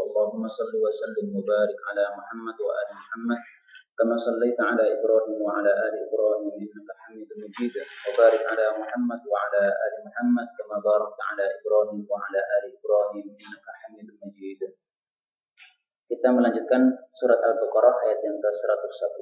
اللهم صل وسلم وبارك على محمد وآل محمد كما صليت على إبراهيم وعلى آل إبراهيم إنك حميد مجيد وبارك على محمد وعلى آل محمد كما باركت على إبراهيم وعلى آل إبراهيم إنك حميد مجيد. Kita melanjutkan surat Al-Baqarah ayat yang ke-101.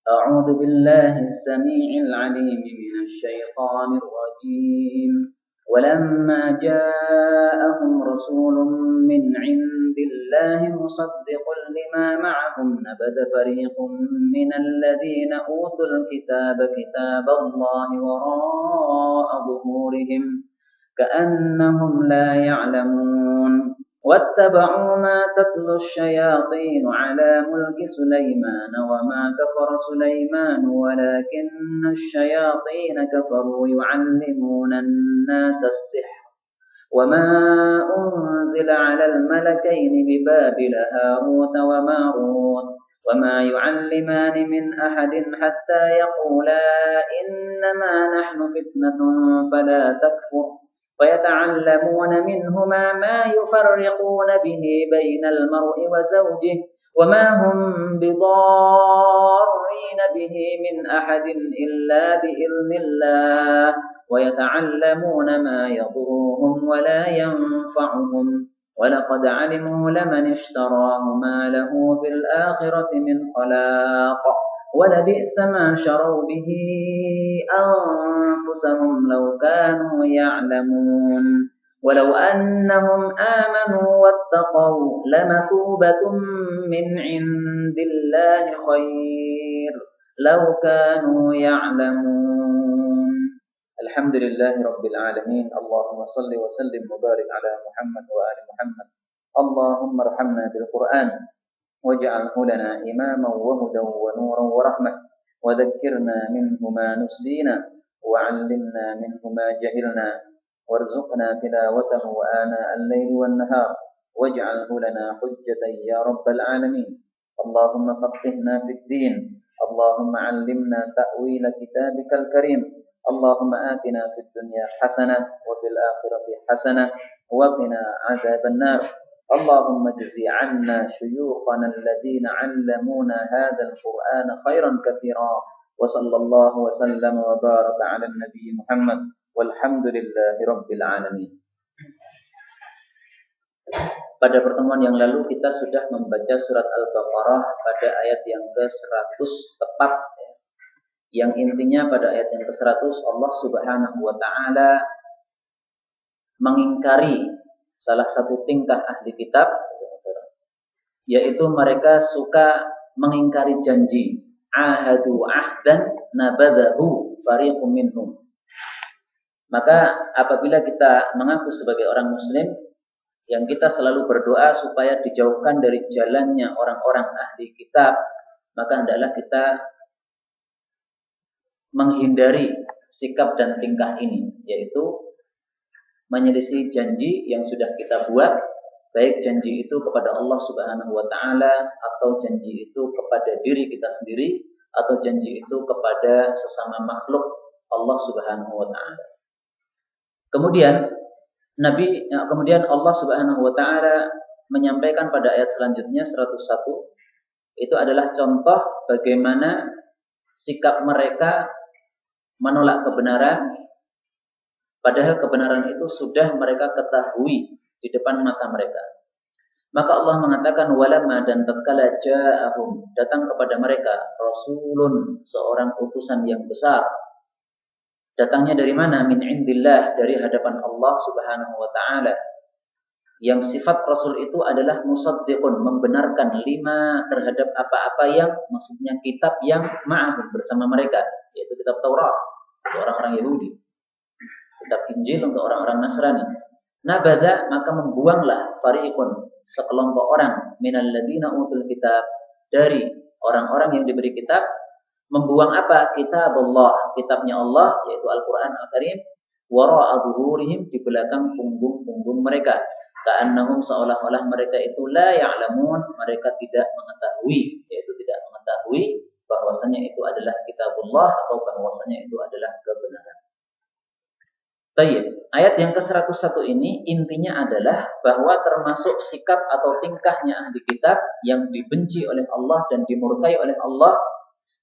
A'udzu billahi as-sami'il 'alim minasy syaithanir rajim. Walamma ja'ahum rasulun min 'indillahi musaddiqun lima ma'ahum nabada fariqun minal ladzina utul kitaba kitaballahi wara'a dhuhurihim ka'annahum la ya'lamun. واتبعوا ما تتلو الشياطين على ملك سليمان وما كفر سليمان ولكن الشياطين كفروا يعلمون الناس السحر وما أنزل على الملكين ببابل هاروت وماروت وما يعلمان من أحد حتى يقولا إنما نحن فتنة فلا تكفر ويتعلمون منهما ما يفرقون به بين المرء وزوجه وما هم بضارين به من أحد إلا بإذن الله ويتعلمون ما يضرهم ولا ينفعهم ولقد علموا لمن اشتراه ما له في الآخرة من خلاق ولبئس ما شروا به أنفسهم لو كانوا يعلمون ولو أنهم آمنوا واتقوا لمثوبة من عند الله خير لو كانوا يعلمون. الحمد لله رب العالمين. اللهم صل وسلم وبارك على محمد وآل محمد. اللهم ارحمنا بالقرآن واجعله لنا إماما وهدى ونورا ورحمة وذكرنا منه ما نسينا وعلمنا منه ما جهلنا وارزقنا تلاوته آناء الليل والنهار واجعله لنا حجة يا رب العالمين. اللهم فقهنا في الدين. اللهم علمنا تأويل كتابك الكريم. اللهم آتنا في الدنيا حسنة وفي الآخرة حسنة وقنا عذاب النار. اللهم اجزي عنا شيوخنا الذين علمونا هذا القرآن خيرا كثيرا وصلى الله وسلم وبارك على النبي محمد والحمد لله رب العالمين. Pada pertemuan yang lalu kita sudah membaca surat Al-Baqarah pada ayat yang ke-100 tepat, yang intinya pada ayat yang ke-100 Allah Subhanahu wa taala mengingkari salah satu tingkah ahli kitab, yaitu mereka suka mengingkari janji. Ahadu ahdan nabadahu fariqum minhum. Maka apabila kita mengaku sebagai orang muslim, yang kita selalu berdoa supaya dijauhkan dari jalannya orang-orang ahli kitab, maka hendaklah kita menghindari sikap dan tingkah ini, yaitu menyelisih janji yang sudah kita buat, baik janji itu kepada Allah Subhanahu wa taala atau janji itu kepada diri kita sendiri atau janji itu kepada sesama makhluk Allah Subhanahu wa taala. Kemudian Allah Subhanahu wa taala menyampaikan pada ayat selanjutnya 101, itu adalah contoh bagaimana sikap mereka menolak kebenaran, padahal kebenaran itu sudah mereka ketahui di depan mata mereka. Maka Allah mengatakan walamma, dan tatkala ja'ahum, datang kepada mereka rasulun, seorang utusan yang besar. Datangnya dari mana? Min indillah, dari hadapan Allah Subhanahu wa taala. Yang sifat rasul itu adalah musaddiqun, membenarkan lima, terhadap apa-apa yang, maksudnya kitab yang ma'ahum, bersama mereka, yaitu kitab Taurat untuk orang-orang Yahudi, kitab Injil untuk orang-orang Nasrani. Nabada, maka membuanglah fariqun, sekelompok orang, minal ladzina utul kitab, dari orang-orang yang diberi kitab. Membuang apa? Kitabullah, kitabnya Allah, yaitu Al-Quran Al-Karim, wara'a dhuhurihim, di belakang punggung-punggung mereka. Ka'annahum, seolah-olah mereka itu la ya'lamun, mereka tidak mengetahui, yaitu tidak mengetahui bahwasanya itu adalah kitabullah atau bahwasanya itu adalah kebenaran. Baik, ayat yang ke-101 ini intinya adalah bahwa termasuk sikap atau tingkahnya ahli kitab yang dibenci oleh Allah dan dimurkai oleh Allah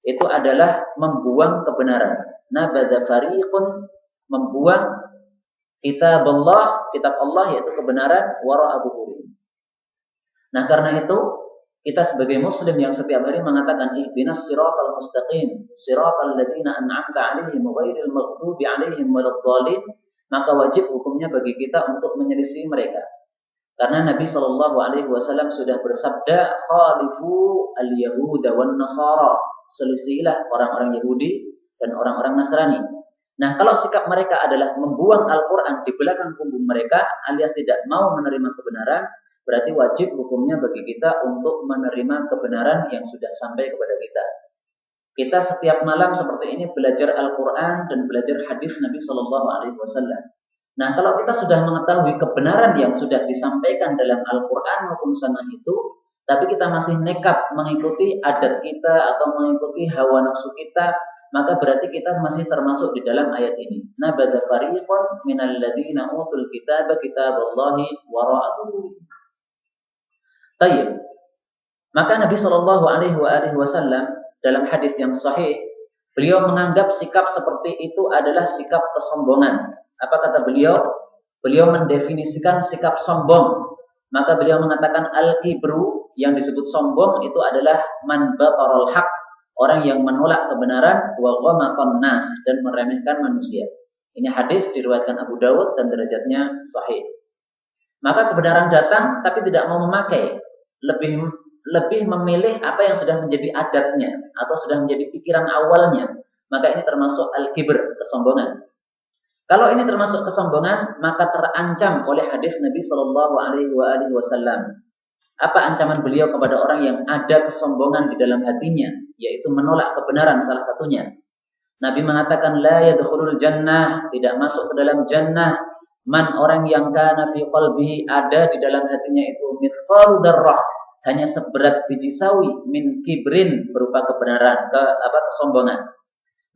itu adalah membuang kebenaran. Nabadha fariqun, membuang kitab Allah yaitu kebenaran, wara'a buhurin. Nah, karena itu kita sebagai muslim yang setiap hari mengatakan ihdinas siratal mustaqim, siratal ladzina an'amta 'alaihim ghairil maghdubi 'alaihim waladdallin, maka wajib hukumnya bagi kita untuk menyelisih mereka. Karena Nabi Shallallahu alaihi wasallam sudah bersabda, khalifu al-yahuda wan nasara, selisihilah orang-orang Yahudi dan orang-orang Nasrani. Nah, kalau sikap mereka adalah membuang Al-Qur'an di belakang punggung mereka alias tidak mau menerima kebenaran, berarti wajib hukumnya bagi kita untuk menerima kebenaran yang sudah sampai kepada kita. Kita setiap malam seperti ini belajar Al-Quran dan belajar hadis Nabi Shallallahu Alaihi Wasallam. Nah, kalau kita sudah mengetahui kebenaran yang sudah disampaikan dalam Al-Quran maupun sunnah itu, tapi kita masih nekat mengikuti adat kita atau mengikuti hawa nafsu kita, maka berarti kita masih termasuk di dalam ayat ini. Nabadha fariqun minal ladzina utul kitaba kitaballahi wara'a dhuhurihim. Tayyib. Maka Nabi Shallallahu Alaihi Wasallam dalam hadis yang sahih, beliau menganggap sikap seperti itu adalah sikap kesombongan. Apa kata beliau? Beliau mendefinisikan sikap sombong. Maka beliau mengatakan al-kibru, yang disebut sombong itu adalah man bataral haq, orang yang menolak kebenaran, wa ghamaqan nas, dan meremehkan manusia. Ini hadis diriwayatkan Abu Dawud dan derajatnya sahih. Maka kebenaran datang tapi tidak mau memakai, lebih memilih apa yang sudah menjadi adatnya atau sudah menjadi pikiran awalnya, maka ini termasuk al-kibr, kesombongan. Kalau ini termasuk kesombongan, maka terancam oleh hadis Nabi Shallallahu Alaihi Wasallam. Apa ancaman beliau kepada orang yang ada kesombongan di dalam hatinya, yaitu menolak kebenaran salah satunya. Nabi mengatakan la yadkhulul jannah, tidak masuk ke dalam jannah, man, orang yang kana fi qalbihi, ada di dalam hatinya itu mithqalu dzarrah, hanya seberat biji sawi, min kibrin, berupa kebenaran, kesombongan.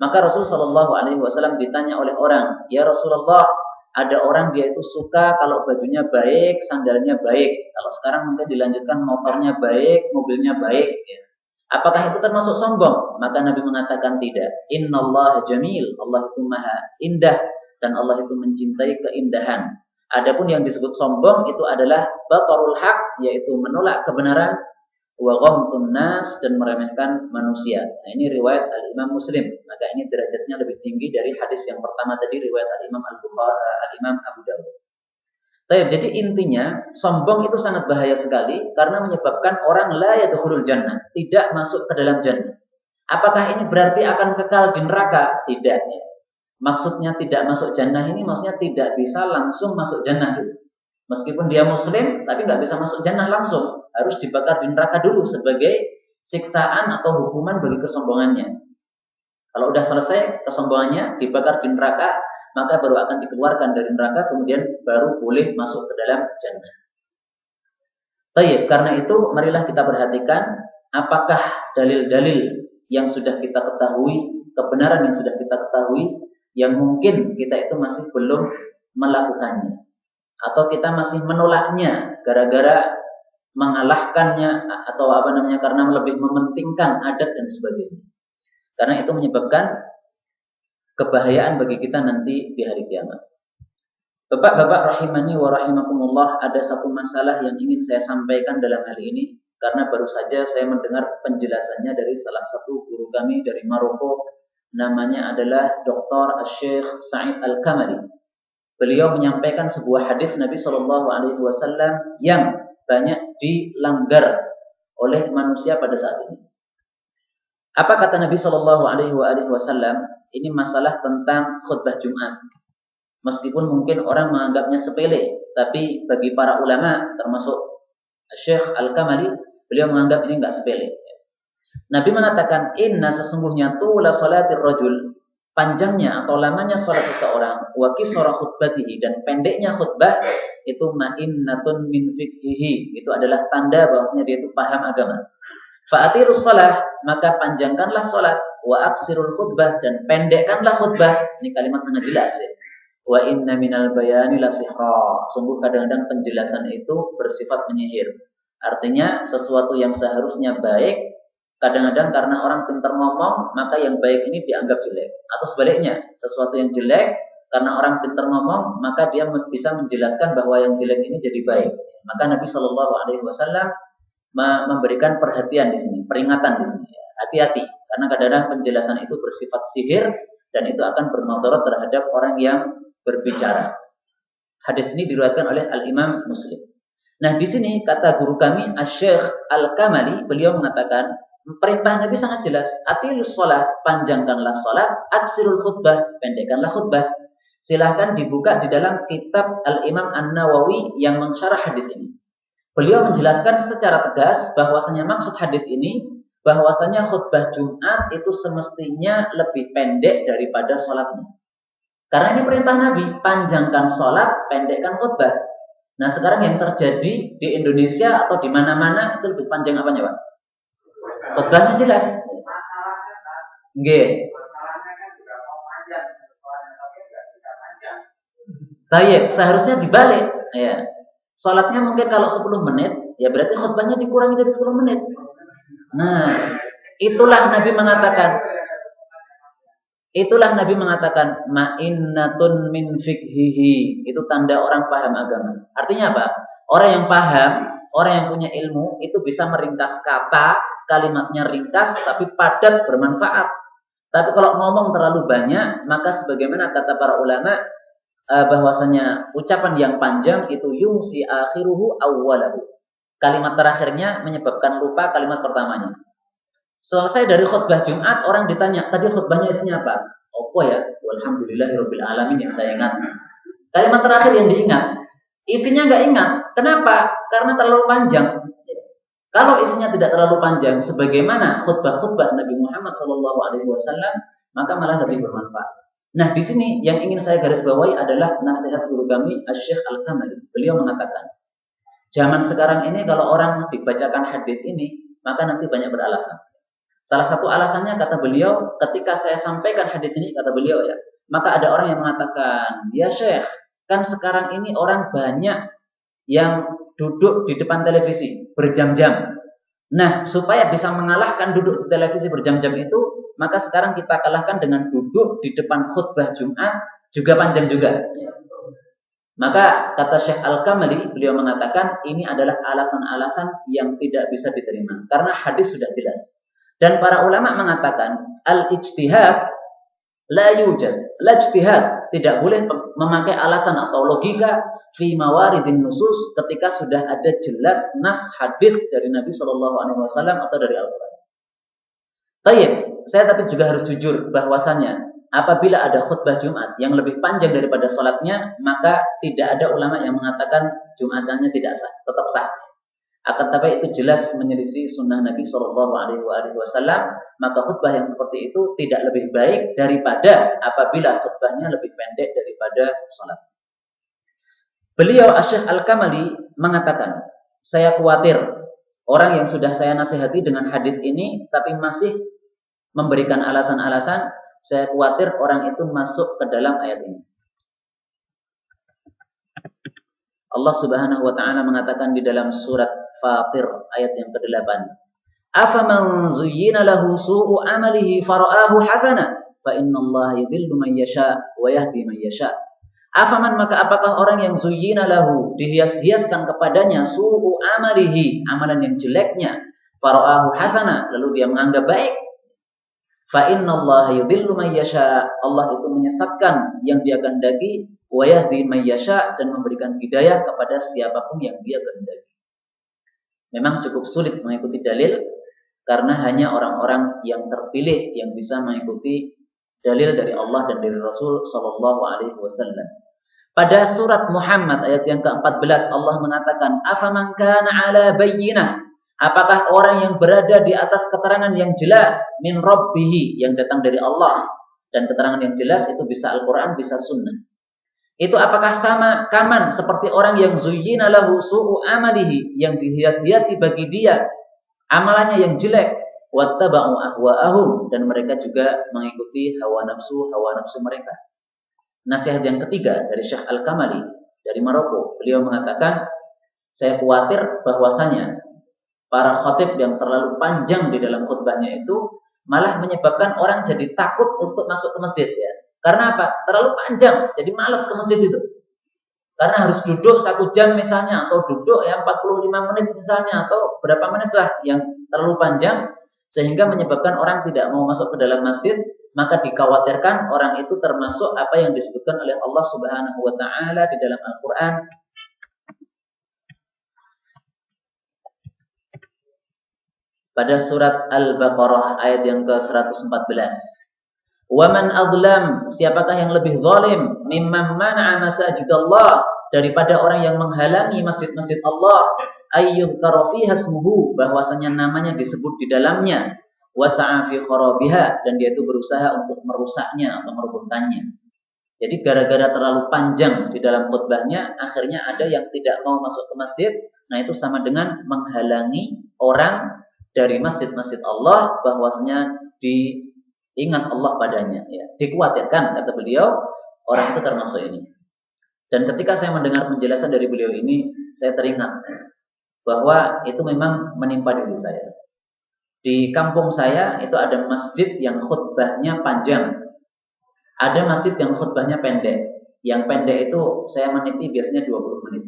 Maka Rasul Shallallahu Alaihi Wasallam ditanya oleh orang, ya Rasulullah, ada orang dia itu suka kalau bajunya baik, sandalnya baik. Kalau sekarang mungkin dilanjutkan motornya baik, mobilnya baik. Ya. Apakah itu termasuk sombong? Maka Nabi mengatakan tidak. Innallaha jamil, Allah itu maha indah dan Allah itu mencintai keindahan. Adapun yang disebut sombong itu adalah batarul haq, yaitu menolak kebenaran, wa ghamtun nas, dan meremehkan manusia. Nah, ini riwayat Al-Imam Muslim. Maka ini derajatnya lebih tinggi dari hadis yang pertama tadi, riwayat Al-Imam Al-Imam Abu Dawud. Jadi intinya sombong itu sangat bahaya sekali karena menyebabkan orang la yadkhulul jannah, tidak masuk ke dalam jannah. Apakah ini berarti akan kekal di neraka? Tidak. Maksudnya tidak masuk jannah ini maksudnya tidak bisa langsung masuk jannah dulu. Meskipun dia muslim, tapi nggak bisa masuk jannah langsung. Harus dibakar di neraka dulu sebagai siksaan atau hukuman bagi kesombongannya. Kalau udah selesai kesombongannya, dibakar di neraka, maka baru akan dikeluarkan dari neraka, kemudian baru boleh masuk ke dalam jannah. Baik, karena itu marilah kita perhatikan apakah dalil-dalil yang sudah kita ketahui, kebenaran yang sudah kita ketahui, yang mungkin kita itu masih belum melakukannya. Atau kita masih menolaknya gara-gara mengalahkannya atau karena lebih mementingkan adat dan sebagainya. Karena itu menyebabkan kebahayaan bagi kita nanti di hari kiamat. Bapak-bapak rahimani wa rahimakumullah, ada satu masalah yang ingin saya sampaikan dalam hal ini karena baru saja saya mendengar penjelasannya dari salah satu guru kami dari Maroko, namanya adalah Dr. Syekh Sa'id Al-Kamali. Beliau menyampaikan sebuah hadis Nabi Shallallahu Alaihi Wasallam yang banyak dilanggar oleh manusia pada saat ini. Apa kata Nabi Shallallahu Alaihi Wasallam? Ini masalah tentang khutbah Jumat. Meskipun mungkin orang menganggapnya sepele, tapi bagi para ulama, termasuk Syekh Al-Kamali, beliau menganggap ini enggak sepele. Nabi mengatakan, inna, sesungguhnya tula salatir rajul, panjangnya atau lamanya salat seseorang, wa qisara khutbatihi, dan pendeknya khutbah, itu ma'innatun min fiqhihi, itu adalah tanda bahwasanya dia itu paham agama. Fa'atirus shalah, maka panjangkanlah salat, wa aqsirul khutbah, dan pendekkanlah khutbah. Ini kalimat sangat jelas ya. Wa inna minal bayani lasihra. Sungguh kadang-kadang penjelasan itu bersifat menyihir. Artinya sesuatu yang seharusnya baik, kadang-kadang karena orang pintar ngomong, maka yang baik ini dianggap jelek. Atau sebaliknya, sesuatu yang jelek, karena orang pintar ngomong, maka dia bisa menjelaskan bahwa yang jelek ini jadi baik. Maka Nabi Shallallahu Alaihi Wasallam memberikan perhatian di sini, peringatan di sini. Hati-hati, karena kadang-kadang penjelasan itu bersifat sihir dan itu akan bermudarat terhadap orang yang berbicara. Hadis ini diriwayatkan oleh Al-Imam Muslim. Nah, di sini kata guru kami Asy-Syaikh Al-Kamali, beliau mengatakan perintah Nabi sangat jelas. Atilus sholat, panjangkanlah sholat. Aksirul khutbah, pendekkanlah khutbah. Silahkan dibuka di dalam kitab Al-Imam An-Nawawi yang mensyarah hadis ini. Beliau menjelaskan secara tegas bahwasanya maksud hadis ini bahwasanya khutbah Jumat itu semestinya lebih pendek daripada sholatnya. Karena ini perintah Nabi, panjangkan sholat, pendekkan khutbah. Nah, sekarang yang terjadi di Indonesia atau di mana-mana itu lebih panjang apanya, Pak? Khutbahnya jelas. Nggih. Baik, seharusnya dibalik. Ya. Sholatnya mungkin kalau 10 menit, ya berarti khutbahnya dikurangi dari 10 menit. Nah, itulah Nabi mengatakan ma'innatun min fikhihi. Itu tanda orang paham agama. Artinya apa? Orang yang paham, orang yang punya ilmu itu bisa meringkas kata, kalimatnya ringkas tapi padat, bermanfaat. Tapi kalau ngomong terlalu banyak, maka sebagaimana kata para ulama bahwasanya ucapan yang panjang itu yungsi akhiruhu awwalahu. Kalimat terakhirnya menyebabkan lupa kalimat pertamanya. Selesai dari khutbah Jumat, orang ditanya, tadi khutbahnya isinya apa? Apa ya? Walhamdulillahirabbil alamin yang saya ingat. Kalimat terakhir yang diingat, isinya nggak ingat. Kenapa? Karena terlalu panjang. Kalau isinya tidak terlalu panjang, sebagaimana khutbah-khutbah Nabi Muhammad SAW, maka malah lebih bermanfaat. Nah, di sini yang ingin saya garis bawahi adalah nasihat guru kami, Asy-Syaikh Al-Kamali. Beliau mengatakan, zaman sekarang ini kalau orang dibacakan hadis ini, maka nanti banyak beralasan. Salah satu alasannya kata beliau, ketika saya sampaikan hadis ini, kata beliau ya, maka ada orang yang mengatakan, ya Syekh, kan sekarang ini orang banyak yang duduk di depan televisi berjam-jam. Nah, supaya bisa mengalahkan duduk di televisi berjam-jam itu, maka sekarang kita kalahkan dengan duduk di depan khutbah Jumat, juga panjang juga. Maka kata Syekh Al-Kamali, beliau mengatakan ini adalah alasan-alasan yang tidak bisa diterima. Karena hadis sudah jelas. Dan para ulama mengatakan, al-ijtihad la yujad. La-ijtihad, tidak boleh memakai alasan atau logika fi mawaridin nusus ketika sudah ada jelas nas hadis dari Nabi SAW atau dari Al-Quran. Baik, saya tapi juga harus jujur bahwasanya apabila ada khutbah Jumat yang lebih panjang daripada sholatnya, maka tidak ada ulama yang mengatakan Jumatannya tidak sah, tetap sah. Akan tapi itu jelas menyelisih sunnah Nabi SAW, maka khutbah yang seperti itu tidak lebih baik daripada apabila khutbahnya lebih pendek daripada sholat. Beliau Asy-Syaikh Al-Kamali mengatakan, saya khawatir orang yang sudah saya nasihati dengan hadis ini tapi masih memberikan alasan-alasan, saya khawatir orang itu masuk ke dalam ayat ini. Allah Subhanahu wa taala mengatakan di dalam surat Fatir ayat yang ke-8. Afaman zuyyina lahu su'u amalihi fara'ahu hasana fa innallaha yudhillu man yasha wa yahdi man yasha. Afaman, maka apakah orang yang zuyyina lahu, dihias-hiaskan kepadanya su'u amalihi, amalan yang jeleknya, fara'ahu hasana, lalu dia menganggap baik. Fa innallaha yudhillu man yasha, Allah itu menyesatkan yang dia kehendaki, wa yahdi man yasha, dan memberikan hidayah kepada siapapun yang dia kehendaki. Memang cukup sulit mengikuti dalil karena hanya orang-orang yang terpilih yang bisa mengikuti dalil dari Allah dan dari Rasul sallallahu alaihi wasallam. Pada surat Muhammad ayat yang ke-14 Allah mengatakan, afaman kana ala bayyinah, apakah orang yang berada di atas keterangan yang jelas min rabbih, yang datang dari Allah, dan keterangan yang jelas itu bisa Al-Qur'an, bisa sunnah. Itu apakah sama kaman seperti orang yang zuyyina lahu su'u amalihi, yang dihias-hiasi bagi dia amalannya yang jelek, wattaba'u ahwa'ahum, dan mereka juga mengikuti hawa nafsu mereka. nasihat yang ketiga dari Syekh Al-Kamali dari Maroko. Beliau mengatakan, saya khawatir bahwasanya para khatib yang terlalu panjang di dalam khutbahnya itu malah menyebabkan orang jadi takut untuk masuk ke masjid ya. Karena apa? Terlalu panjang, jadi malas ke masjid itu. Karena harus duduk 1 jam misalnya, atau duduk ya 45 menit misalnya, atau berapa menit lah yang terlalu panjang, sehingga menyebabkan orang tidak mau masuk ke dalam masjid. Maka dikhawatirkan orang itu termasuk apa yang disebutkan oleh Allah Subhanahu wa Ta'ala di dalam Al-Quran. Pada surat Al-Baqarah ayat yang ke-114. Wa man adlam, siapakah yang lebih zalim mimman mana'a masajidallah, daripada orang yang menghalangi masjid-masjid Allah, ayyudhkara fiha ismuhu, bahwasanya namanya disebut di dalamnya, wa sa'a fi kharabiha, dan dia itu berusaha untuk merusaknya atau merobohkannya. Jadi gara-gara terlalu panjang di dalam khutbahnya, akhirnya ada yang tidak mau masuk ke masjid. Nah, itu sama dengan menghalangi orang dari masjid-masjid Allah, bahwasanya diingat Allah padanya ya. Dikhawatirkan, kata beliau, orang itu termasuk ini. Dan ketika saya mendengar penjelasan dari beliau ini, saya teringat bahwa itu memang menimpa diri saya. Di kampung saya itu ada masjid yang khutbahnya panjang, ada masjid yang khutbahnya pendek. Yang pendek itu saya meniti biasanya 20 menit.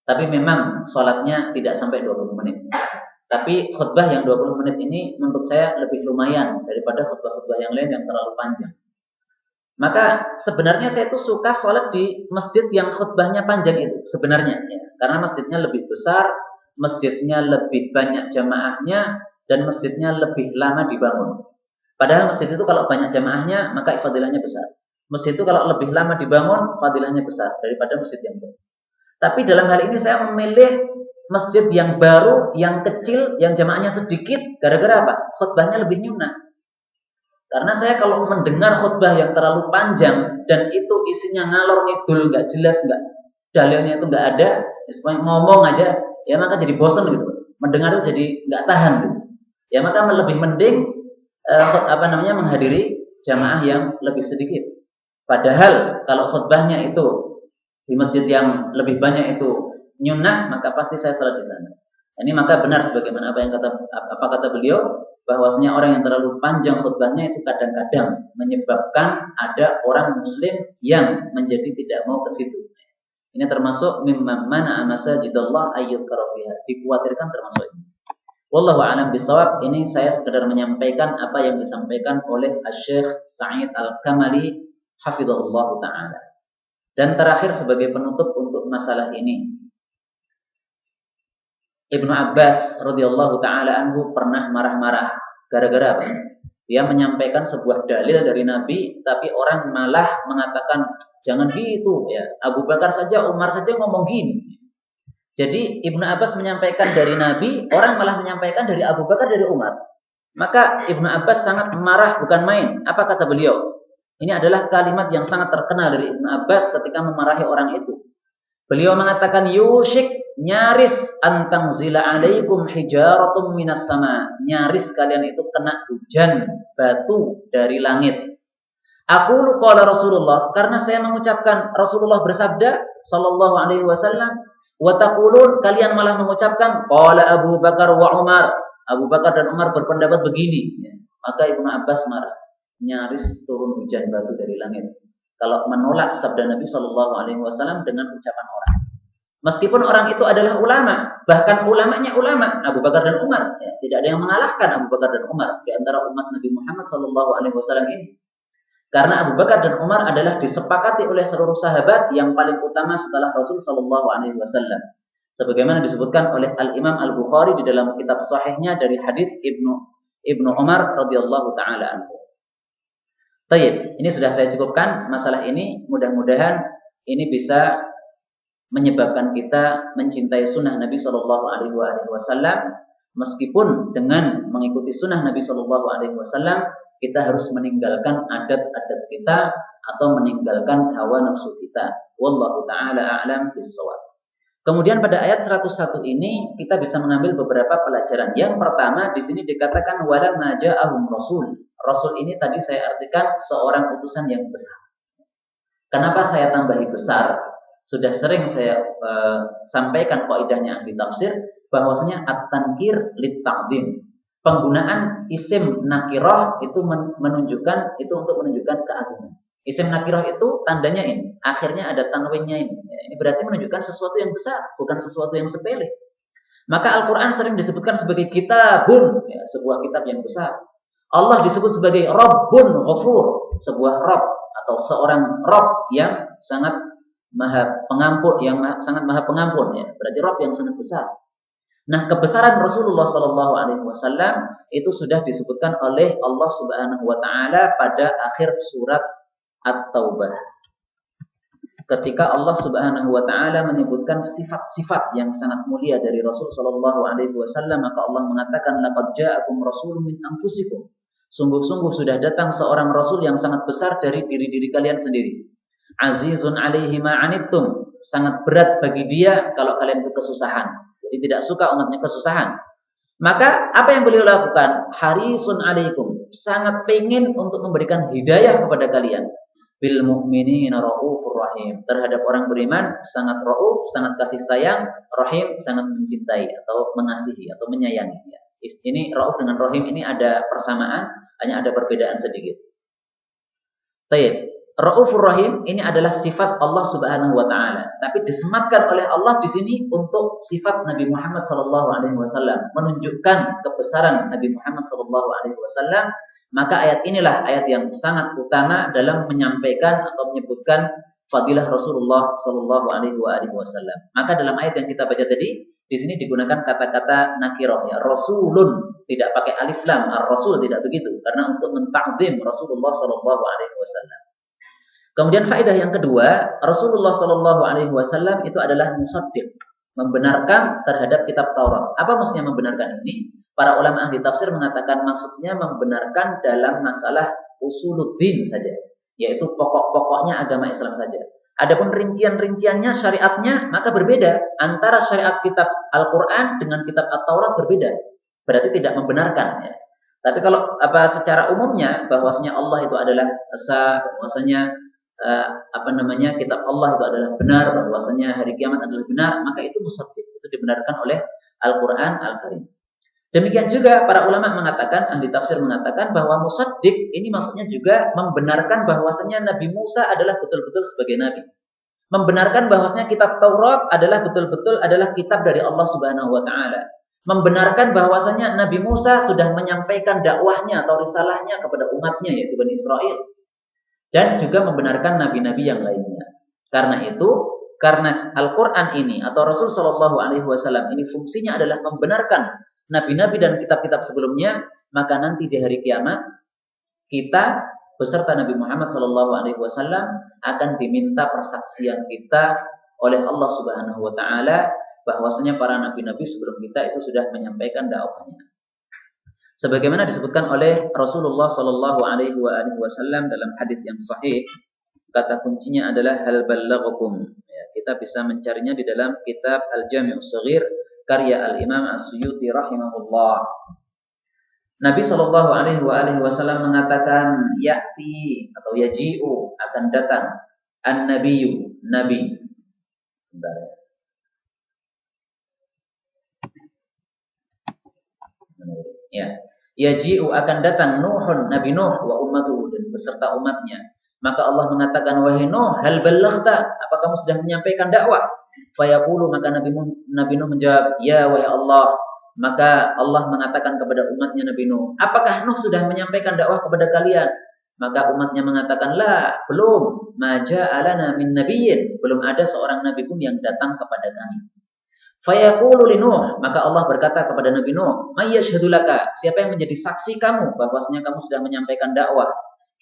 Tapi memang sholatnya tidak sampai 20 menit. Tapi khutbah yang 20 menit ini menurut saya lebih lumayan daripada khutbah-khutbah yang lain yang terlalu panjang. Maka sebenarnya saya tuh suka sholat di masjid yang khutbahnya panjang itu sebenarnya ya. Karena masjidnya lebih besar, masjidnya lebih banyak jamaahnya, dan masjidnya lebih lama dibangun. Padahal masjid itu kalau banyak jamaahnya maka fadilahnya besar. Masjid itu kalau lebih lama dibangun fadilahnya besar daripada masjid yang baru. Tapi dalam hal ini saya memilih masjid yang baru, yang kecil, yang jamaahnya sedikit. Gara-gara apa? Khutbahnya lebih nyunah. Karena saya kalau mendengar khutbah yang terlalu panjang dan itu isinya ngalor ngidul, nggak jelas, nggak dalilnya itu nggak ada, ya ngomong aja, ya maka jadi bosan gitu. Mendengar itu jadi nggak tahan gitu. Ya maka lebih mending menghadiri jamaah yang lebih sedikit. Padahal kalau khutbahnya itu di masjid yang lebih banyak itu nyunah, maka pasti saya salat di sana. Ini maka benar sebagaimana apa kata beliau, bahwasanya orang yang terlalu panjang khutbahnya itu kadang-kadang menyebabkan ada orang muslim yang menjadi tidak mau ke situ. Ini termasuk mimman mana'a masajidallah ayyudhkara fiha. Dikhawatirkan termasuk ini. Wallahu a'lam bishawab. Ini saya sekedar menyampaikan apa yang disampaikan oleh Syekh Sa'id Al-Kamali hafizahullah taala. Dan terakhir sebagai penutup untuk masalah ini, Ibnu Abbas radhiyallahu taala anhu pernah marah-marah gara-gara apa? Dia menyampaikan sebuah dalil dari Nabi, tapi orang malah mengatakan jangan gitu ya. Abu Bakar saja, Umar saja ngomong gini. Jadi Ibnu Abbas menyampaikan dari Nabi, orang malah menyampaikan dari Abu Bakar, dari Umar. Maka Ibnu Abbas sangat marah bukan main. Apa kata beliau? Ini adalah kalimat yang sangat terkenal dari Ibnu Abbas ketika memarahi orang itu. Beliau mengatakan, yushik, nyaris antang zila alaikum hijaratun minas sama. Nyaris kalian itu kena hujan batu dari langit. Aku qala Rasulullah, karena saya mengucapkan Rasulullah bersabda sallallahu alaihi wasallam, wa taqulun, kalian malah mengucapkan qala Abu Bakar wa Umar. Abu Bakar dan Umar berpendapat begini. Maka Ibnu Abbas marah. Nyaris turun hujan batu dari langit kalau menolak sabda Nabi Shallallahu Alaihi Wasallam dengan ucapan orang. Meskipun orang itu adalah ulama, bahkan ulamanya ulama Abu Bakar dan Umar, ya, tidak ada yang mengalahkan Abu Bakar dan Umar di antara umat Nabi Muhammad Shallallahu Alaihi Wasallam ini. Karena Abu Bakar dan Umar adalah disepakati oleh seluruh sahabat yang paling utama setelah Rasul Shallallahu Alaihi Wasallam. Sebagaimana disebutkan oleh Al Imam Al Bukhari di dalam kitab Sahihnya dari hadis Ibnu Umar radhiyallahu taala anhu. Baik, ini sudah saya cukupkan masalah ini. Mudah-mudahan ini bisa menyebabkan kita mencintai sunnah Nabi Shallallahu Alaihi Wasallam. Meskipun dengan mengikuti sunnah Nabi Shallallahu Alaihi Wasallam, kita harus meninggalkan adat-adat kita atau meninggalkan hawa nafsu kita. Wallahu taala a'lam bishawab. Kemudian pada ayat 101 ini kita bisa mengambil beberapa pelajaran. Yang pertama di sini dikatakan walamma ja'ahum rasul. Rasul ini tadi saya artikan seorang utusan yang besar. Kenapa saya tambahi besar? Sudah sering saya sampaikan kaidahnya ahli tafsir bahwasanya at-tankir lit-ta'zim. Penggunaan isim nakirah itu menunjukkan itu untuk menunjukkan keagungan. Isim nakirah itu tandanya ini, akhirnya ada tanwinnya ini. Ya, ini berarti menunjukkan sesuatu yang besar, bukan sesuatu yang sepele. Maka Al-Quran sering disebutkan sebagai kitabun, ya, sebuah kitab yang besar. Allah disebut sebagai Rabbun Ghafur, sebuah Rabb atau seorang Rabb yang sangat maha pengampun, sangat maha pengampun, ya. Berarti Rabb yang sangat besar. Nah, kebesaran Rasulullah Shallallahu Alaihi Wasallam itu sudah disebutkan oleh Allah Subhanahu Wa Taala pada akhir surat At-Taubah. Ketika Allah Subhanahu Wa Taala menyebutkan sifat-sifat yang sangat mulia dari Rasul Shallallahu Alaihi Wasallam, maka Allah mengatakan, "Laqad ja'akum rasulun min anfusikum." Sungguh-sungguh sudah datang seorang Rasul yang sangat besar dari diri-diri kalian sendiri. Azizun alaihi ma'anittum. Sangat berat bagi dia kalau kalian itu kesusahan. Jadi tidak suka umatnya kesusahan. Maka apa yang beliau lakukan? Harisun alaikum. Sangat pengen untuk memberikan hidayah kepada kalian. Bil mu'minina raufur rahim. Terhadap orang beriman sangat rauf, sangat kasih sayang, rahim sangat mencintai atau mengasihi atau menyayangi. Ini rauf dengan rahim ini ada persamaan, hanya ada perbedaan sedikit. Baik. Raufur Rahim ini adalah sifat Allah Subhanahu Wa Taala, tapi disematkan oleh Allah di sini untuk sifat Nabi Muhammad Sallallahu Alaihi Wasallam, menunjukkan kebesaran Nabi Muhammad Sallallahu Alaihi Wasallam. Maka ayat inilah ayat yang sangat utama dalam menyampaikan atau menyebutkan fadilah Rasulullah Sallallahu Alaihi Wasallam. Maka dalam ayat yang kita baca tadi, di sini digunakan kata-kata nakirah, ya, Rasulun, tidak pakai alif lam, ar-Rasul tidak begitu, karena untuk mentakzim Rasulullah Sallallahu Alaihi Wasallam. Kemudian faedah yang kedua, Rasulullah Shallallahu Alaihi Wasallam itu adalah musaddiq, membenarkan terhadap kitab Taurat. Apa maksudnya membenarkan ini? Para ulama ahli tafsir mengatakan maksudnya membenarkan dalam masalah usuluddin saja, yaitu pokok-pokoknya agama Islam saja. Adapun rincian-rinciannya, syariatnya, maka berbeda. Antara syariat kitab Al-Quran dengan kitab At-Taurat berbeda. Berarti tidak membenarkan. Ya. Tapi kalau secara umumnya bahwasanya Allah itu adalah esa, bahwasanya kitab Allah itu adalah benar, bahwasanya hari kiamat adalah benar, maka itu musaddiq, itu dibenarkan oleh Al-Quran Al-Karim. Demikian juga para ulama mengatakan, ahli tafsir mengatakan bahwa musaddiq ini maksudnya juga membenarkan bahwasanya Nabi Musa adalah betul-betul sebagai nabi. Membenarkan bahwasanya kitab Taurat adalah betul-betul adalah kitab dari Allah Subhanahu Wa Taala. Membenarkan bahwasanya Nabi Musa sudah menyampaikan dakwahnya atau risalahnya kepada umatnya, yaitu Bani Israel. Dan juga membenarkan nabi-nabi yang lainnya. Karena itu, karena Al-Quran ini atau Rasul Shallallahu Alaihi Wasallam ini fungsinya adalah membenarkan nabi-nabi dan kitab-kitab sebelumnya, maka nanti di hari kiamat kita beserta Nabi Muhammad Shallallahu Alaihi Wasallam akan diminta persaksian kita oleh Allah Subhanahu Wa Taala bahwasanya para nabi-nabi sebelum kita itu sudah menyampaikan dakwahnya. Sebagaimana disebutkan oleh Rasulullah Sallallahu Alaihi Wasallam dalam hadis yang sahih, kata kuncinya adalah hal ballaghakum. Ya, kita bisa mencarinya di dalam kitab Al-Jami' Shaghir karya Al-Imam As-Suyuti rahimahullah. Nabi Sallallahu Alaihi Wasallam mengatakan ya'ti atau yaji'u akan datang an-nabiyyu, nabi. Sebentar ya. Yaji'u akan datang Nuhun, Nabi Nuh wa ummatuhu, dan beserta umatnya. Maka Allah mengatakan, wahai Nuh, hal ballaghta, apa kamu sudah menyampaikan dakwah? Fayaqulu, maka Nabi Nuh menjawab, ya wahai Allah. Maka Allah mengatakan kepada umatnya Nabi Nuh, apakah Nuh sudah menyampaikan dakwah kepada kalian? Maka umatnya mengatakan, la, belum. Ma ja'alana min nabiyyin, belum ada seorang nabi pun yang datang kepada kami. Fayaqulu li Nuh, maka Allah berkata kepada Nabi Nuh, may yashhadu laka, siapa yang menjadi saksi kamu bahwasanya kamu sudah menyampaikan dakwah?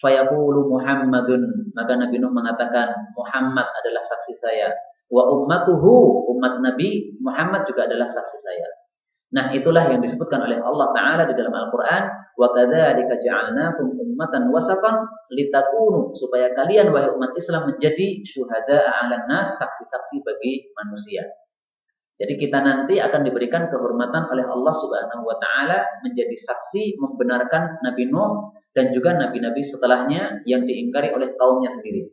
Fayaqulu Muhammadun, maka Nabi Nuh mengatakan, Muhammad adalah saksi saya. Wa ummatuhu, umat Nabi Muhammad juga adalah saksi saya. Nah, itulah yang disebutkan oleh Allah Ta'ala di dalam Al-Quran, wa kadzalika ja'alnakum ummatan wasatan litakunu, supaya kalian wahai umat Islam menjadi syuhada'a 'alan nas, saksi-saksi bagi manusia. Jadi kita nanti akan diberikan kehormatan oleh Allah Subhanahu Wa Taala menjadi saksi membenarkan Nabi Nuh dan juga nabi-nabi setelahnya yang diingkari oleh kaumnya sendiri.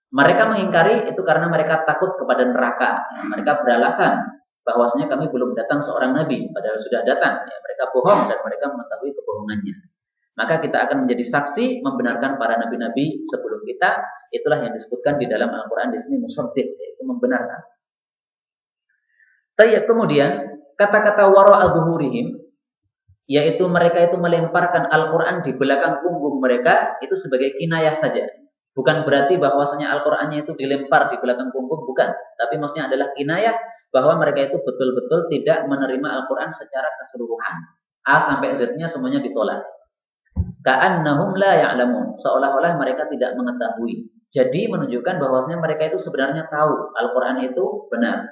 Mereka mengingkari itu karena mereka takut kepada neraka. Ya, mereka beralasan bahwasanya kami belum datang seorang nabi, padahal sudah datang. Ya, mereka bohong dan mereka mengetahui kebohongannya. Maka kita akan menjadi saksi membenarkan para nabi-nabi sebelum kita. Itulah yang disebutkan di dalam Al-Quran di sini musaddiq, yaitu membenarkan. Kemudian kata-kata wara'a zuhurihim, yaitu mereka itu melemparkan Al-Quran di belakang punggung mereka, itu sebagai kinayah saja. Bukan berarti bahwasanya Al-Qurannya itu dilempar di belakang punggung, bukan. Tapi maksudnya adalah kinayah bahwa mereka itu betul-betul tidak menerima Al-Quran secara keseluruhan. A sampai Z-nya semuanya ditolak. Ka'annahum la ya'lamun, seolah-olah mereka tidak mengetahui. Jadi menunjukkan bahwasanya mereka itu sebenarnya tahu Al-Quran itu benar.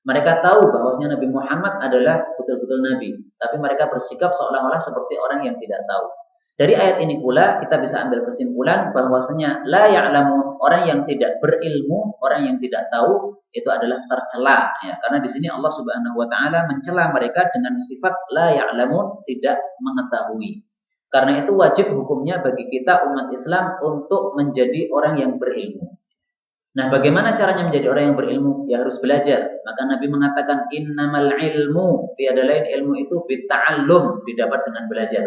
Mereka tahu bahwasanya Nabi Muhammad adalah betul-betul Nabi, tapi mereka bersikap seolah-olah seperti orang yang tidak tahu. Dari ayat ini pula kita bisa ambil kesimpulan bahwasanya la ya'lamun, orang yang tidak berilmu, orang yang tidak tahu itu adalah tercela, ya. Karena di sini Allah Subhanahu wa taala mencela mereka dengan sifat la ya'lamun, tidak mengetahui. Karena itu wajib hukumnya bagi kita umat Islam untuk menjadi orang yang berilmu. Nah, bagaimana caranya menjadi orang yang berilmu? Ya harus belajar. Maka Nabi mengatakan innamal ilmu, tiada lain ilmu itu bitta'allum, didapat dengan belajar.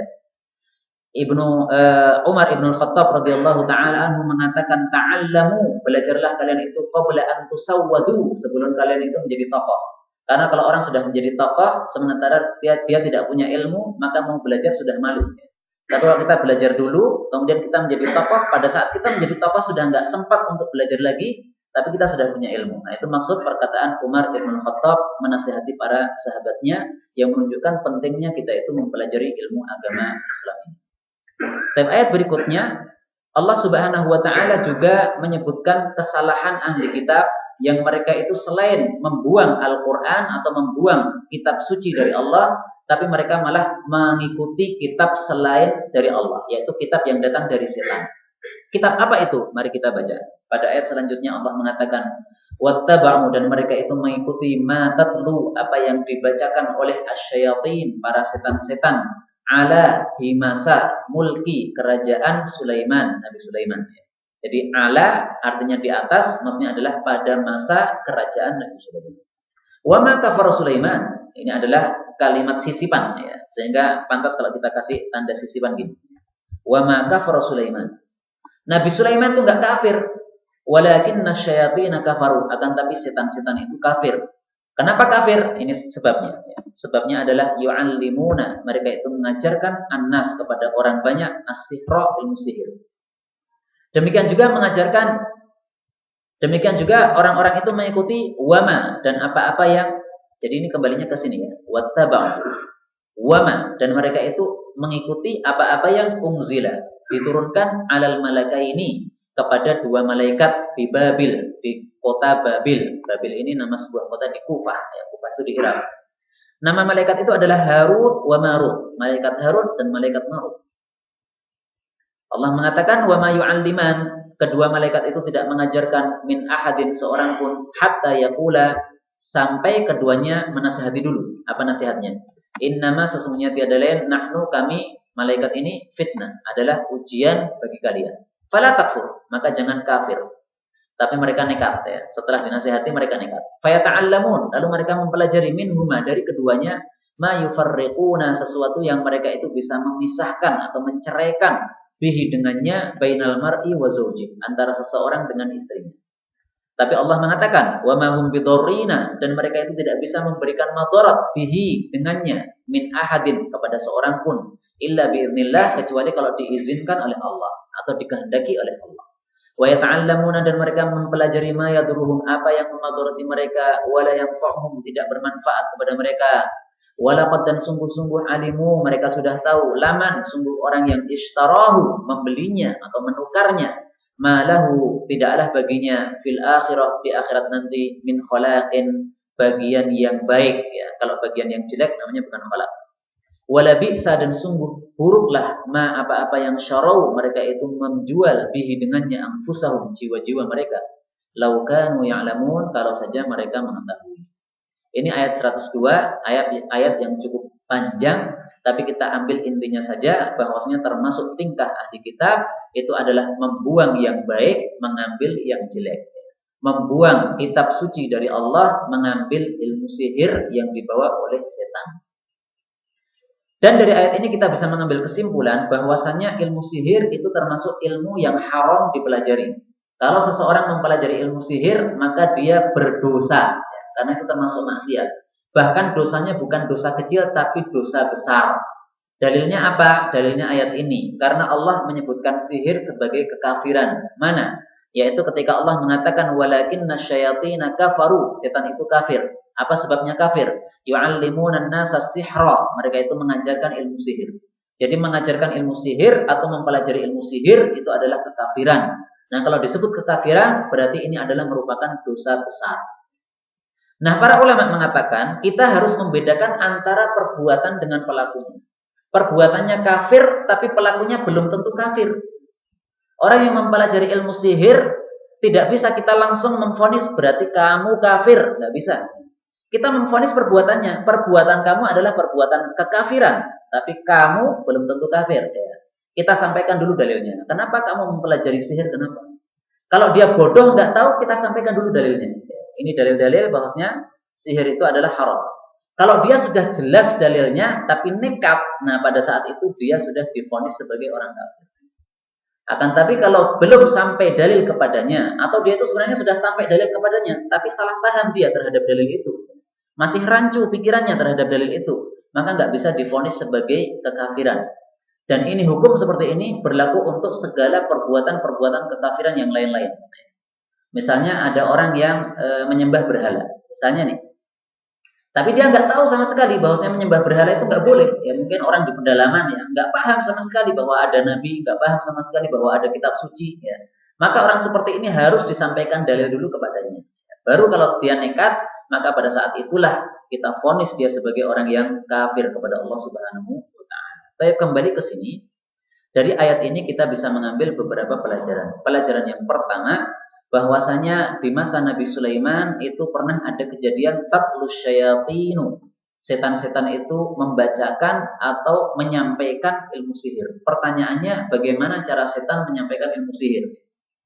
Umar ibn Khattab radhiyallahu taala anhu mengatakan ta'allamu, belajarlah kalian itu qabla an tusawwadu, sebelum kalian itu menjadi tokoh. Karena kalau orang sudah menjadi tokoh sementara dia tidak punya ilmu, maka mau belajar sudah malu. Tapi kalau kita belajar dulu, kemudian kita menjadi tokoh, pada saat kita menjadi tokoh sudah nggak sempat untuk belajar lagi, tapi kita sudah punya ilmu. Nah, itu maksud perkataan Umar ibn Khattab menasihati para sahabatnya yang menunjukkan pentingnya kita itu mempelajari ilmu agama Islam ini. Dan ayat berikutnya Allah Subhanahu wa taala juga menyebutkan kesalahan ahli kitab yang mereka itu selain membuang Al-Qur'an atau membuang kitab suci dari Allah, tapi mereka malah mengikuti kitab selain dari Allah, yaitu kitab yang datang dari setan. Kitab apa itu? Mari kita baca. Pada ayat selanjutnya Allah mengatakan wattaba'u, dan mereka itu mengikuti ma tatlu, apa yang dibacakan oleh asyayatin, para setan-setan, ala di masa mulki kerajaan Sulaiman, Nabi Sulaiman. Jadi ala artinya di atas, maksudnya adalah pada masa kerajaan Nabi Sulaiman. Wa ma kafara Sulaiman, ini adalah kalimat sisipan, ya. Sehingga pantas kalau kita kasih tanda sisipan gini. Wa ma kafara Sulaiman. Nabi Sulaiman itu enggak kafir. Walakinna syayatin kafaru, akan tapi setan-setan itu kafir. Kenapa kafir? Ini sebabnya. Sebabnya adalah yu'allimuna, mereka itu mengajarkan annas kepada orang banyak as-sihra, ilmu sihir. Demikian juga orang-orang itu mengikuti wama, dan apa-apa yang, jadi ini kembalinya ke sini ya. Wattaba'u wama, dan mereka itu mengikuti apa-apa yang unzila, diturunkan alal malakaini, kepada dua malaikat di Babil, di kota Babil. Babil ini nama sebuah kota di Kufah, ya. Kufah itu di Irak. Nama malaikat itu adalah Harut wa Marut, malaikat Harut dan malaikat Marut. Allah mengatakan wa ma yu'alliman, kedua malaikat itu tidak mengajarkan min ahadin, seorang pun, hatta yaqula, sampai keduanya menasihati dulu. Apa nasihatnya? Innama, sesungguhnya tiada lain, nahnu, kami malaikat ini, fitnah, adalah ujian bagi kalian. Fala takfur, maka jangan kafir. Tapi mereka nekat, ya. Setelah dinasihati mereka nekat. Fayata'allamun, lalu mereka mempelajari minhuma, dari keduanya, ma yufarriquna, sesuatu yang mereka itu bisa memisahkan atau menceraikan bihi, dengannya, bainal mar'i wa zawji, antara seseorang dengan istrinya. Tapi Allah mengatakan wa ma hum bidarrina, dan mereka itu tidak bisa memberikan madarat bihi, dengannya, min ahadin, kepada seorang pun, illa biiznillah, kecuali kalau diizinkan oleh Allah atau dikehendaki oleh Allah. Wa yata'allamuna, dan mereka mempelajari ma yadurruhum, apa yang memadarati mereka, wala yanfa'uhum, tidak bermanfaat kepada mereka. Walaqad, dan sungguh-sungguh alimu, mereka sudah tahu, laman, sungguh orang yang ishtarahu, membelinya atau menukarnya, malahu, tidaklah baginya, fil akhirah, di akhirat nanti, min khalaqin, bagian yang baik, ya. Kalau bagian yang jelek namanya bukan khalaq. Wala bi'sa, dan sungguh buruklah, ma, apa-apa yang syarau, mereka itu menjual bihi, dengannya, anfusahum, jiwa-jiwa mereka. Lau kanu ya'lamun, kalau saja mereka mengetahui. Ini ayat 102, ayat yang cukup panjang, Tapi kita ambil intinya saja bahwasanya termasuk tingkah ahli kitab itu adalah membuang yang baik, mengambil yang jelek. Membuang kitab suci dari Allah, mengambil ilmu sihir yang dibawa oleh setan. Dan dari ayat ini kita bisa mengambil kesimpulan bahwasannya ilmu sihir itu termasuk ilmu yang haram dipelajari. Kalau seseorang mempelajari ilmu sihir, maka dia berdosa, karena itu termasuk maksiat. Bahkan dosanya bukan dosa kecil, tapi dosa besar. Dalilnya apa? Dalilnya ayat ini. Karena Allah menyebutkan sihir sebagai kekafiran. Mana? Yaitu ketika Allah mengatakan walakinna syayatina kafaru, setan itu kafir. Apa sebabnya kafir? Yu'allimuna an-nasa sihra. Mereka itu mengajarkan ilmu sihir. Jadi mengajarkan ilmu sihir atau mempelajari ilmu sihir itu adalah kekafiran. Nah, kalau disebut kekafiran berarti ini adalah merupakan dosa besar. Nah, para ulama mengatakan kita harus membedakan antara perbuatan dengan pelakunya. Perbuatannya kafir tapi pelakunya belum tentu kafir. Orang yang mempelajari ilmu sihir tidak bisa kita langsung memvonis berarti kamu kafir, nggak bisa. Kita memvonis perbuatannya. Perbuatan kamu adalah perbuatan kekafiran, tapi kamu belum tentu kafir. Ya. Kita sampaikan dulu dalilnya. Kenapa kamu mempelajari sihir? Kenapa? Kalau dia bodoh nggak tahu, kita sampaikan dulu dalilnya. Ini dalil-dalil bahwasanya sihir itu adalah haram. Kalau dia sudah jelas dalilnya, tapi nekat, nah pada saat itu dia sudah divonis sebagai orang kafir. Akan tapi kalau belum sampai dalil kepadanya, atau dia itu sebenarnya sudah sampai dalil kepadanya, tapi salah paham dia terhadap dalil itu, masih rancu pikirannya terhadap dalil itu, maka nggak bisa divonis sebagai kekafiran. Dan ini hukum seperti ini berlaku untuk segala perbuatan-perbuatan kekafiran yang lain-lain. Misalnya ada orang yang menyembah berhala, misalnya nih. Tapi dia nggak tahu sama sekali bahwasanya menyembah berhala itu nggak boleh. Ya mungkin orang di pedalaman ya nggak paham sama sekali bahwa ada nabi, nggak paham sama sekali bahwa ada kitab suci. Ya. Maka orang seperti ini harus disampaikan dalil dulu kepadanya. Baru kalau dia nekat, maka pada saat itulah kita vonis dia sebagai orang yang kafir kepada Allah Subhanahu wa Ta'ala. Tapi kembali ke sini, dari ayat ini kita bisa mengambil beberapa pelajaran. Pelajaran yang pertama, bahwasanya di masa Nabi Sulaiman itu pernah ada kejadian tatlus syayatinu. Setan-setan itu membacakan atau menyampaikan ilmu sihir. Pertanyaannya, bagaimana cara setan menyampaikan ilmu sihir?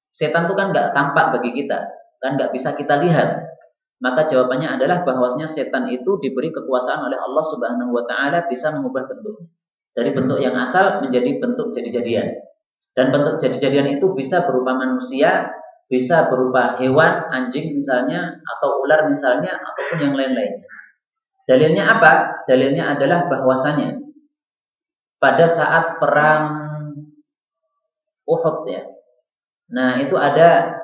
Setan itu kan nggak tampak bagi kita, kan nggak bisa kita lihat. Maka jawabannya adalah bahwasanya setan itu diberi kekuasaan oleh Allah Subhanahu wa Ta'ala bisa mengubah bentuk. Dari bentuk yang asal menjadi bentuk jadi-jadian. Dan bentuk jadi-jadian itu bisa berupa manusia, bisa berupa hewan, anjing misalnya, atau ular misalnya, ataupun yang lain-lainnya. Dalilnya apa? Dalilnya adalah bahwasanya pada saat perang Uhud ya. Nah, itu ada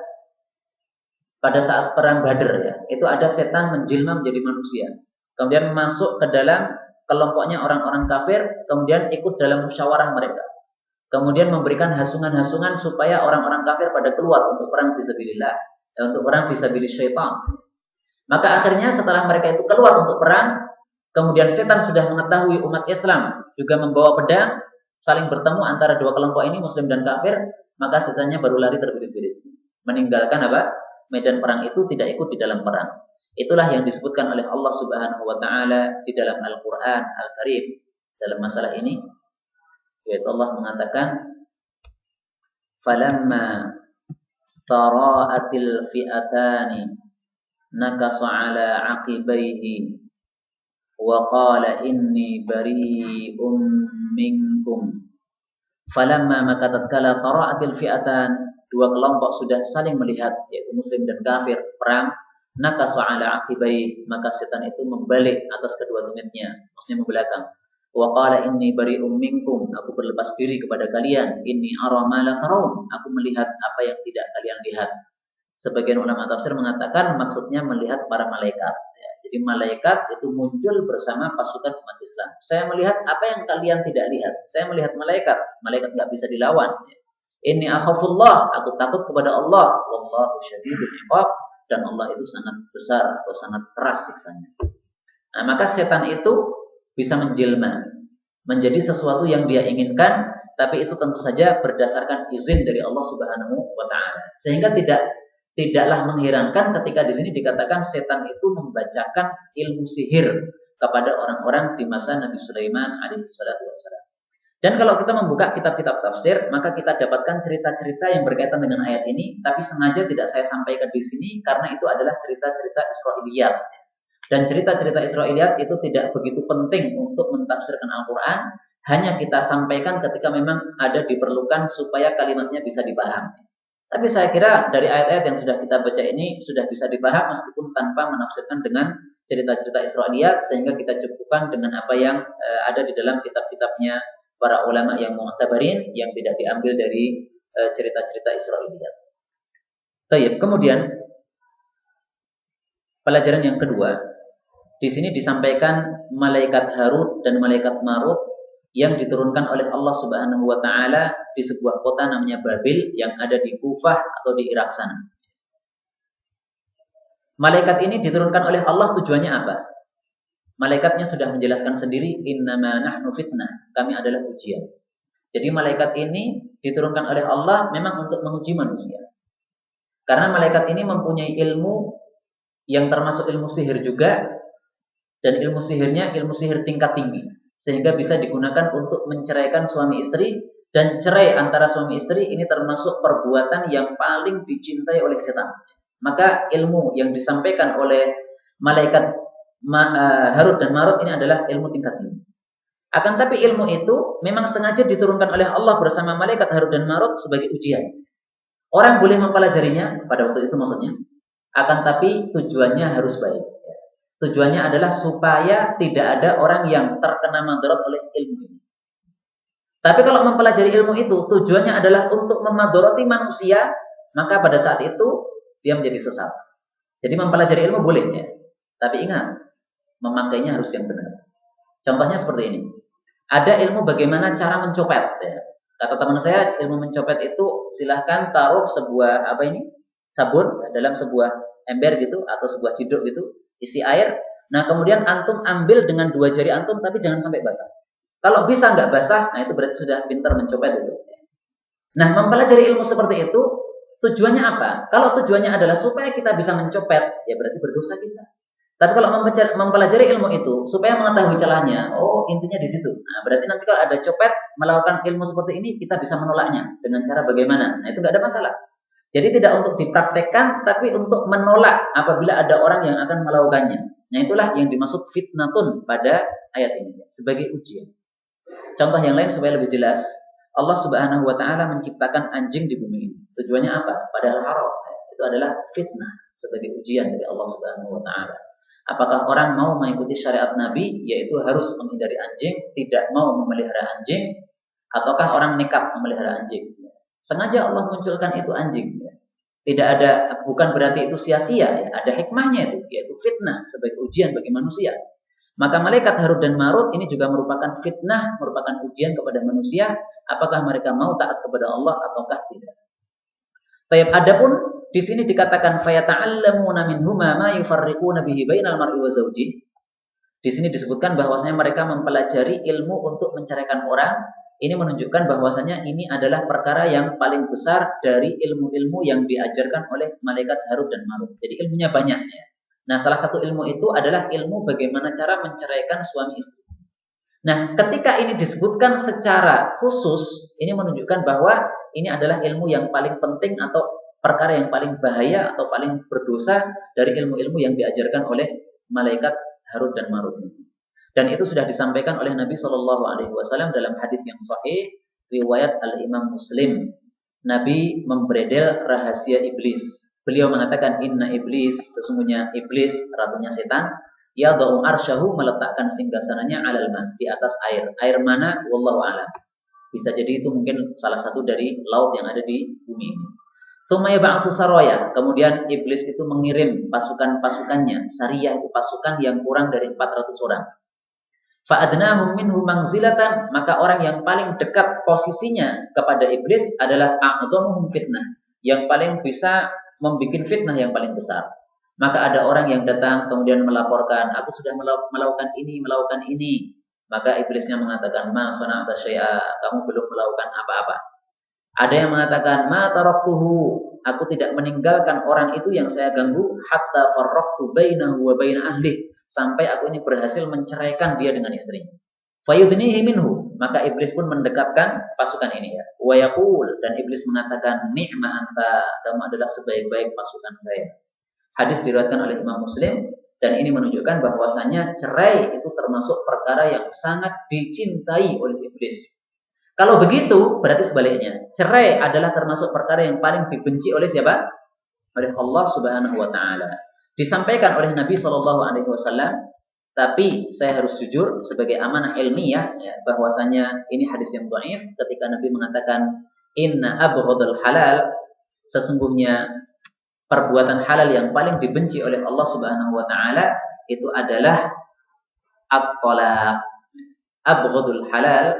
pada saat perang Badr ya. Itu ada setan menjelma menjadi manusia. Kemudian masuk ke dalam kelompoknya orang-orang kafir, kemudian ikut dalam musyawarah mereka. Kemudian memberikan hasungan-hasungan supaya orang-orang kafir pada keluar untuk perang fisabilillah, untuk perang fisabilis syaitan. Maka akhirnya setelah mereka itu keluar untuk perang, kemudian setan sudah mengetahui umat Islam juga membawa pedang, saling bertemu antara dua kelompok ini, Muslim dan kafir, maka setannya baru lari terbirit-birit. Meninggalkan apa? Medan perang itu, tidak ikut di dalam perang. Itulah yang disebutkan oleh Allah Subhanahu wa Ta'ala di dalam Al-Qur'an Al-Karim dalam masalah ini. Yaitu Allah mengatakan falamma tara'atil fi'atani nakasa ala aqibaihi wa qala inni bari'um minkum. Falamma maka tatkala tara'atil fi'atan, dua kelompok sudah saling melihat, yaitu muslim dan kafir, perang, nakasa ala aqibaihi, maka setan itu membalik atas kedua tumitnya, maksudnya membelakang. Wa qala inni bari'um minkum, aku berlepas diri kepada kalian. Inni ara ma la tarawun, aku melihat apa yang tidak kalian lihat. Sebagian ulama tafsir mengatakan maksudnya melihat para malaikat. Ya, jadi malaikat itu muncul bersama pasukan umat Islam. Saya melihat apa yang kalian tidak lihat. Saya melihat malaikat. Malaikat nggak bisa dilawan. Ya. Inni akhafullah, aku takut kepada Allah. Wallahu syadidul iqab, dan Allah itu sangat besar atau sangat keras siksanya. Nah, maka setan itu bisa menjelma menjadi sesuatu yang dia inginkan, tapi itu tentu saja berdasarkan izin dari Allah Subhanahu wa Ta'ala. Sehingga tidaklah mengherankan ketika di sini dikatakan setan itu membacakan ilmu sihir kepada orang-orang di masa Nabi Sulaiman alaihissalatu wassalam. Dan kalau kita membuka kitab-kitab tafsir, maka kita dapatkan cerita-cerita yang berkaitan dengan ayat ini, tapi sengaja tidak saya sampaikan di sini karena itu adalah cerita-cerita Israiliyat. Dan cerita-cerita Israiliyat itu tidak begitu penting untuk mentafsirkan Al-Quran, hanya kita sampaikan ketika memang ada diperlukan supaya kalimatnya bisa dipahami. Tapi saya kira dari ayat-ayat yang sudah kita baca ini sudah bisa dipaham meskipun tanpa menafsirkan dengan cerita-cerita Israiliyat, sehingga kita cukupkan dengan apa yang ada di dalam kitab-kitabnya para ulama yang mu'tabarin, yang tidak diambil dari cerita-cerita Israiliyat. Baik, kemudian pelajaran yang kedua, di sini disampaikan malaikat Harut dan malaikat Marut yang diturunkan oleh Allah Subhanahu wa taala di sebuah kota namanya Babil yang ada di Kufah atau di Irak sana. Malaikat ini diturunkan oleh Allah, tujuannya apa? Malaikatnya sudah menjelaskan sendiri, innama nahnu fitnah, kami adalah ujian. Jadi malaikat ini diturunkan oleh Allah memang untuk menguji manusia. Karena malaikat ini mempunyai ilmu yang termasuk ilmu sihir juga, dan ilmu sihirnya ilmu sihir tingkat tinggi, sehingga bisa digunakan untuk menceraikan suami istri, dan cerai antara suami istri ini termasuk perbuatan yang paling dicintai oleh setan. Maka ilmu yang disampaikan oleh malaikat Harut dan Marut ini adalah ilmu tingkat tinggi. Akan tapi ilmu itu memang sengaja diturunkan oleh Allah bersama malaikat Harut dan Marut sebagai ujian. Orang boleh mempelajarinya pada waktu itu maksudnya, akan tapi tujuannya harus baik. Tujuannya adalah supaya tidak ada orang yang terkena madarat oleh ilmu ini. Tapi kalau mempelajari ilmu itu tujuannya adalah untuk memadarati manusia, maka pada saat itu dia menjadi sesat. Jadi mempelajari ilmu boleh ya, tapi ingat, memakainya harus yang benar. Contohnya seperti ini. Ada ilmu bagaimana cara mencopet. Ya. Kata teman saya, ilmu mencopet itu silahkan taruh sebuah sabun ya, dalam sebuah ember gitu atau sebuah ciduk gitu, isi air. Nah kemudian antum ambil dengan 2 jari antum, tapi jangan sampai basah. Kalau bisa nggak basah, nah itu berarti sudah pintar mencopet itu. Nah mempelajari ilmu seperti itu tujuannya apa? Kalau tujuannya adalah supaya kita bisa mencopet, ya berarti berdosa kita. Tapi kalau mempelajari ilmu itu supaya mengetahui celahnya, oh intinya di situ. Nah, berarti nanti kalau ada copet melakukan ilmu seperti ini, kita bisa menolaknya dengan cara bagaimana? Nah, itu nggak ada masalah. Jadi tidak untuk dipraktekkan, tapi untuk menolak apabila ada orang yang akan melakukannya. Nah, itulah yang dimaksud fitnatun pada ayat ini sebagai ujian. Contoh yang lain supaya lebih jelas, Allah Subhanahu wa taala menciptakan anjing di bumi ini. Tujuannya apa? Padahal haram. Itu adalah fitnah sebagai ujian dari Allah Subhanahu wa taala. Apakah orang mau mengikuti syariat Nabi, yaitu harus menghindari anjing, tidak mau memelihara anjing, ataukah orang nekat memelihara anjing? Sengaja Allah munculkan itu anjing. Tidak ada, bukan berarti itu sia-sia, ya. Ada hikmahnya itu, yaitu fitnah sebagai ujian bagi manusia. Maka malaikat Harut dan Marut ini juga merupakan fitnah, merupakan ujian kepada manusia, apakah mereka mau taat kepada Allah ataukah tidak. Baik, adapun di sini dikatakan fayata'allamuna minhuma ma yufarriquna bihi bainal mar'i wa zawjihi. Di sini disebutkan bahwasanya mereka mempelajari ilmu untuk menceraikan orang. Ini menunjukkan bahwasanya ini adalah perkara yang paling besar dari ilmu-ilmu yang diajarkan oleh malaikat Harut dan Marut. Jadi ilmunya banyak ya. Nah, salah satu ilmu itu adalah ilmu bagaimana cara menceraikan suami istri. Nah, ketika ini disebutkan secara khusus, ini menunjukkan bahwa ini adalah ilmu yang paling penting atau perkara yang paling bahaya atau paling berdosa dari ilmu-ilmu yang diajarkan oleh malaikat Harut dan Marut. Dan itu sudah disampaikan oleh Nabi Shallallahu Alaihi Wasallam dalam hadits yang sahih riwayat Al Imam Muslim. Nabi membredel rahasia iblis. Beliau mengatakan inna iblis, sesungguhnya iblis ratunya setan, yadau arsyahu, meletakkan singgasananya alal ma, di atas air. Air mana? Wallahu a'lam. Bisa jadi itu mungkin salah satu dari laut yang ada di bumi ini. Tsumma yab'atsu saraya, kemudian iblis itu mengirim pasukan-pasukannya. Sariyah itu pasukan yang kurang dari 400 orang. Fa'adnahum minhu manzilatan, maka orang yang paling dekat posisinya kepada iblis adalah a'dhamuhum fitnah, yang paling bisa membuat fitnah yang paling besar. Maka ada orang yang datang kemudian melaporkan, aku sudah melakukan ini. Maka iblisnya mengatakan, ma sana'ta syai'a, kamu belum melakukan apa-apa. Ada yang mengatakan, ma taraktuhu, aku tidak meninggalkan orang itu yang saya ganggu, hatta farraqtu bainahu wa baina ahli, sampai aku ini berhasil menceraikan dia dengan istrinya. Fayudnihi minhu, maka iblis pun mendekatkan pasukan ini ya. Wa yaqul, dan iblis mengatakan, ni'ma anta, kamu adalah sebaik-baik pasukan saya. Hadis diriwayatkan oleh Imam Muslim, dan ini menunjukkan bahwasanya cerai itu termasuk perkara yang sangat dicintai oleh iblis. Kalau begitu, berarti sebaliknya. Cerai adalah termasuk perkara yang paling dibenci oleh siapa? Oleh Allah Subhanahu wa taala. Disampaikan oleh Nabi Shallallahu alaihi wasallam, tapi saya harus jujur sebagai amanah ilmiah ya, bahwasanya ini hadis yang dhaif ketika Nabi mengatakan inna abghadul halal, sesungguhnya perbuatan halal yang paling dibenci oleh Allah Subhanahu wa taala itu adalah at-talaq. Abghadul halal,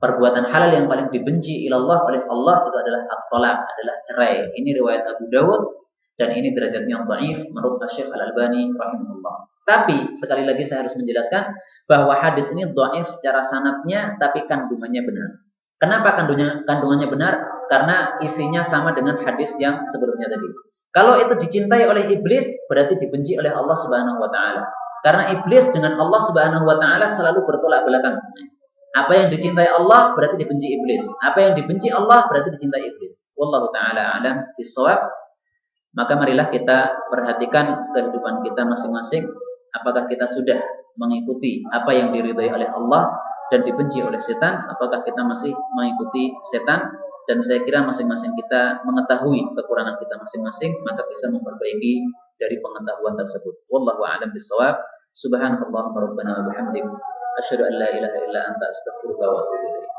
perbuatan halal yang paling dibenci ilallah oleh Allah itu adalah at-talaq, adalah cerai. Ini riwayat Abu Dawud dan ini derajatnya dhaif menurut Syekh Al-Albani rahimahullah. Tapi sekali lagi saya harus menjelaskan bahwa hadis ini dhaif secara sanadnya tapi kandungannya benar. Kenapa kandungannya benar? Karena isinya sama dengan hadis yang sebelumnya tadi. Kalau itu dicintai oleh iblis, berarti dibenci oleh Allah Subhanahu wa taala. Karena iblis dengan Allah Subhanahu wa taala selalu bertolak belakang. Apa yang dicintai Allah berarti dibenci iblis. Apa yang dibenci Allah berarti dicintai iblis. Wallahu taala a'lam bishawab. Maka marilah kita perhatikan kehidupan kita masing-masing. Apakah kita sudah mengikuti apa yang diridhai oleh Allah dan dibenci oleh setan? Apakah kita masih mengikuti setan? Dan saya kira masing-masing kita mengetahui kekurangan kita masing-masing, maka bisa memperbaiki dari pengetahuan tersebut. Wallahu a'lam bishawab. Subhanakallahumma rabbana wa bihamdik, asyhadu an la ilaha illa anta, astaghfiruka wa atubu ilaik.